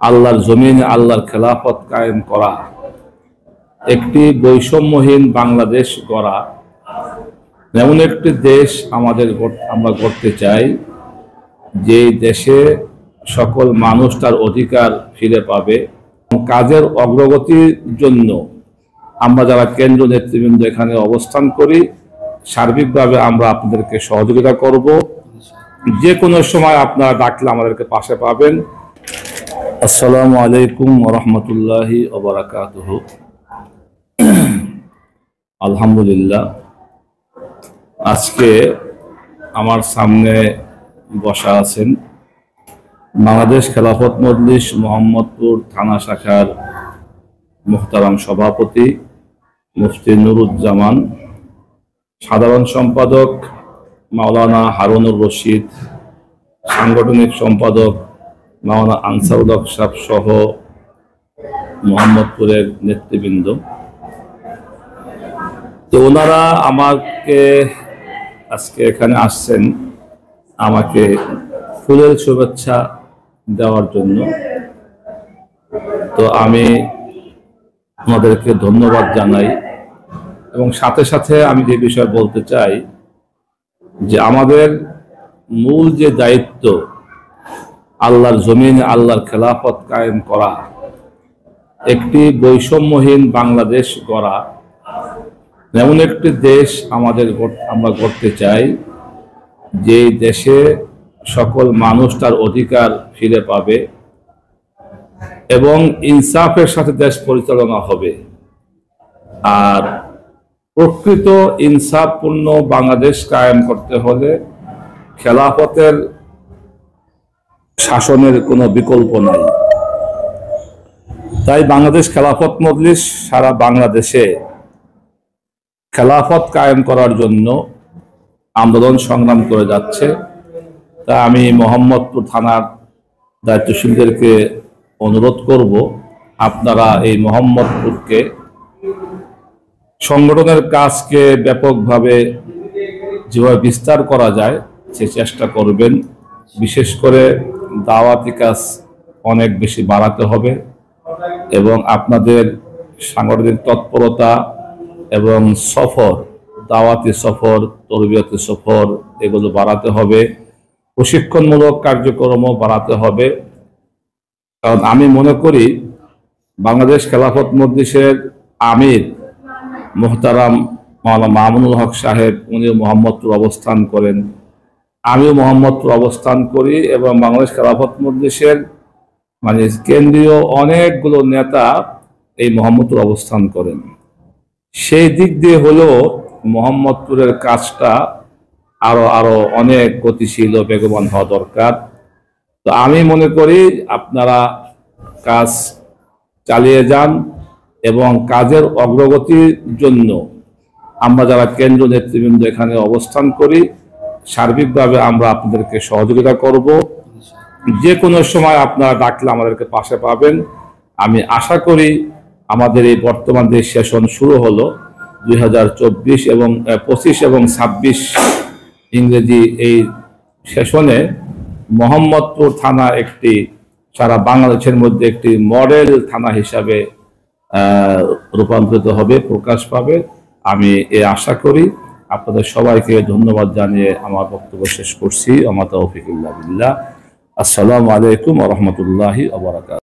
আল্লাহর জমিনে আল্লাহর খেলাফত কায়েম করা, একটি বৈষম্যহীন বাংলাদেশ গড়া, এমন একটি দেশ আমরা গড়তে চাই যে দেশে সকল মানুষ তার অধিকার ফিরে পাবে। কাজের অগ্রগতির জন্য আমরা যারা কেন্দ্র নেতৃবৃন্দ এখানে অবস্থান করি, সার্বিকভাবে আমরা আপনাদেরকে সহযোগিতা করব। যে কোনো সময় আপনারা ডাকলে আমাদেরকে পাশে পাবেন। আসসালামু আলাইকুম ওয়া রাহমাতুল্লাহি ওয়া বারাকাতুহু। আলহামদুলিল্লাহ, আজকে আমার সামনে বসা আছেন বাংলাদেশ খেলাফত মজলিস মোহাম্মদপুর থানা শাখার মুহতারাম সভাপতি মুফতি নুরুজ্জামান, সাধারণ সম্পাদক মাওলানা হারুনুর রশিদ, সাংগঠনিক সম্পাদক মাওলানা আনসারুল হক সাহেব সহ মোহাম্মদপুরের নেতৃবৃন্দ। তো ওনারা আমাকে আজকে এখানে আসছেন আমাকে ফুলের শুভেচ্ছা দেওয়ার জন্য। তো আমি ওনাদেরকে ধন্যবাদ জানাই এবং সাথে সাথে আমি যে বিষয় বলতে চাই যে আমাদের মূল যে দায়িত্ব আল্লাহর জমিনে আল্লাহর খেলাফত কায়েম করা, একটি বৈষম্যহীন বাংলাদেশ গড়া, এমন একটি দেশ আমরা গড়তে চাই যে দেশে সকল মানুষ তার অধিকার ফিরে পাবে এবং ইনসাফের সাথে দেশ পরিচালনা হবে। আর প্রকৃত ইনসাফপূর্ণ বাংলাদেশ কায়েম করতে হলে খেলাফতের শাসনের কোনো বিকল্প নাই। তাই বাংলাদেশ খেলাফত মজলিস সারা বাংলাদেশে খেলাফত কায়েম করার জন্য আন্দোলন সংগ্রাম করে যাচ্ছে। তা আমি মোহাম্মদপুর থানার দায়িত্বশীলদেরকে অনুরোধ করব, আপনারা এই মোহাম্মদপুরকে সংগঠনের কাজকে ব্যাপকভাবে যেভাবে বিস্তার করা যায় সে চেষ্টা করবেন। বিশেষ করে দাওয়াতি কাজ অনেক বেশি বাড়াতে হবে এবং আপনাদের সাংগঠনিক তৎপরতা এবং সফর, দাওয়াতি সফর, তরবিয়তি সফর এগুলো বাড়াতে হবে। প্রশিক্ষণমূলক কার্যক্রমও বাড়াতে হবে। কারণ আমি মনে করি বাংলাদেশ খেলাফত মজলিসের আমির মুহতারাম মাওলানা মামুনুল হক সাহেব, উনি মোহাম্মদপুর অবস্থান করেন, আমিও মোহাম্মদপুর অবস্থান করি এবং বাংলাদেশ খেলাফত মজলিসের কেন্দ্রীয় অনেকগুলো নেতা এই মোহাম্মদপুর অবস্থান করেন। সেই দিক দিয়ে হলেও মোহাম্মদপুরের কাজটা আরো অনেক গতিশীল ও বেগবান হওয়া দরকার। তো আমি মনে করি আপনারা কাজ চালিয়ে যান এবং কাজের অগ্রগতির জন্য আমরা যারা কেন্দ্র নেতৃবৃন্দ এখানে অবস্থান করি, সার্বিকভাবে আমরা আপনাদেরকে সহযোগিতা করব। যে কোনো সময় আপনারা ডাকলে আমাদেরকে পাশে পাবেন। আমি আশা করি আমাদের এই বর্তমান যে সেশন শুরু হলো 2024 এবং 25 এবং 26 ইংরেজি, এই সেশনে মোহাম্মদপুর থানা একটি সারা বাংলাদেশের মধ্যে একটি মডেল থানা হিসাবে রূপান্তরিত হবে, প্রকাশ পাবে। আমি আশা করি। আপনাদের সবাইকে ধন্যবাদ জানিয়ে আমার বক্তব্য শেষ করছি। ওয়া মা তাওফীক ইল্লা বিল্লাহ। আসসালামু আলাইকুম ওয়া রাহমাতুল্লাহি ওয়া বারাকাতুহু।